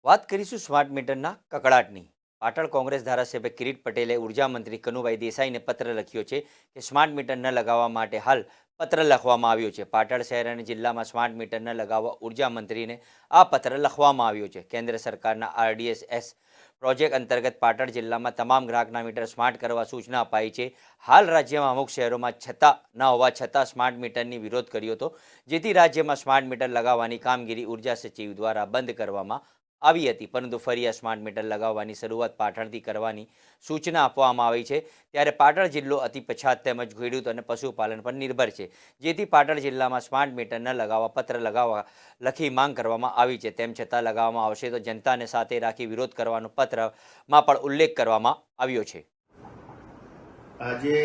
વાત કરીશું સ્માર્ટ મીટરના કકડાટની. પાટણ કોંગ્રેસ ધારાસભ્ય કિરીટ પટેલે ઉર્જા મંત્રી કનુભાઈ દેસાઈને પત્ર લખ્યો છે કે સ્માર્ટ મીટર ન લગાવવા માટે હાલ પત્ર લખવામાં આવ્યો છે. પાટણ શહેર અને જિલ્લામાં સ્માર્ટ મીટર ન લગાવવા ઉર્જા મંત્રીને આ પત્ર લખવામાં આવ્યો છે. કેન્દ્ર સરકારના RDSS પ્રોજેક્ટ અંતર્ગત પાટણ જિલ્લામાં તમામ ગ્રાહકના મીટર સ્માર્ટ કરવા સૂચના અપાઈ છે. હાલ રાજ્યમાં અમુક શહેરોમાં ન હોવા છતાં સ્માર્ટ મીટરની વિરોધ કર્યો હતો, જેથી રાજ્યમાં સ્માર્ટ મીટર લગાવવાની કામગીરી ઉર્જા સચિવ દ્વારા બંધ કરવામાં આવી હતી. પરંતુ ફરી આ સ્માર્ટ મીટર લગાવવાની શરૂઆત પાટણથી કરવાની સૂચના આપવામાં આવી છે. ત્યારે પાટણ જિલ્લો અતિ પછાત તેમજ ખેડૂત અને પશુપાલન પર નિર્ભર છે, જેથી પાટણ જિલ્લામાં સ્માર્ટ મીટર ન લગાવવા પત્ર લખી માંગ કરવામાં આવી છે. તેમ છતાં લગાવવામાં આવશે તો જનતાને સાથે રાખી વિરોધ કરવાનો પત્રમાં પણ ઉલ્લેખ કરવામાં આવ્યો છે. આજે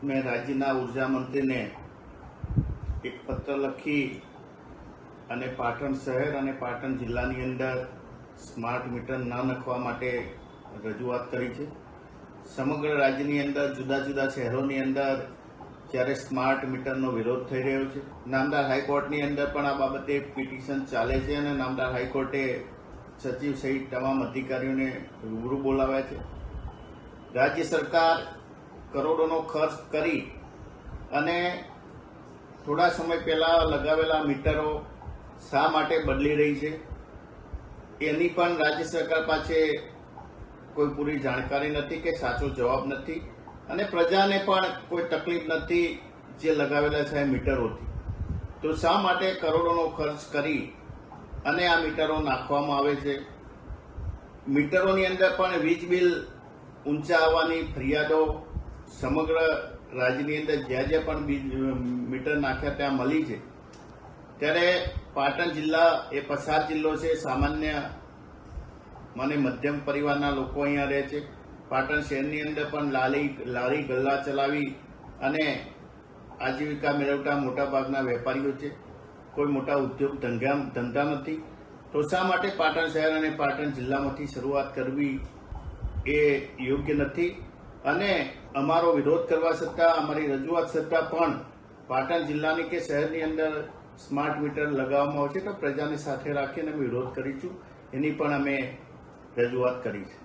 મેં રાજ્યના ઉર્જા મંત્રીને એક પત્ર લખી અને પાટણ શહેર અને પાટણ જિલ્લાની અંદર સ્માર્ટ મીટર ન નાખવા માટે રજૂઆત કરી છે. સમગ્ર રાજ્યની અંદર જુદા જુદા શહેરોની અંદર જ્યારે સ્માર્ટ મીટરનો વિરોધ થઈ રહ્યો છે, નામદાર હાઈકોર્ટની અંદર પણ આ બાબતે પિટિશન ચાલે છે અને નામદાર હાઈકોર્ટે સચિવ સહિત તમામ અધિકારીઓને રૂબરૂ બોલાવ્યા છે. રાજ્ય સરકાર કરોડોનો ખર્ચ કરી અને થોડા સમય પહેલા લગાવેલા મીટરો શા માટે બદલી રહી છે એની પણ રાજ્ય સરકાર પાસે કોઈ પૂરી જાણકારી નથી કે સાચો જવાબ નથી, અને પ્રજાને પણ કોઈ તકલીફ નથી જે લગાવેલા છે મીટરોથી. તો શા માટે કરોડોનો ખર્ચ કરી અને આ મીટરો નાખવામાં આવે છે? મીટરોની અંદર પણ વીજ બિલ ઊંચા આવવાની ફરિયાદો સમગ્ર રાજ્યની અંદર જ્યાં જ્યાં પણ મીટર નાખ્યા ત્યાં મળી છે. ત્યારે પાટણ જિલ્લા એ પછાત જિલ્લો છે. સામાન્ય મને મધ્યમ પરિવારના લોકો અહીંયા રહે છે. પાટણ શહેરની અંદર પણ લારી ગલ્લા ચલાવી અને આજીવિકા મેળવતા મોટાભાગના વેપારીઓ છે. કોઈ મોટા ઉદ્યોગ ધંધા નથી. તો શા માટે પાટણ શહેર અને પાટણ જિલ્લામાંથી શરૂઆત કરવી એ યોગ્ય નથી. અને અમારો વિરોધ કરવા છતાં, અમારી રજૂઆત છતાં પણ પાટણ જિલ્લાની કે શહેરની અંદર સ્માર્ટ મીટર લગાવવામાં આવશે તો પ્રજાને સાથે રાખીને અમે વિરોધ કરીશું. એની પણ અમે રજૂઆત કરી છે.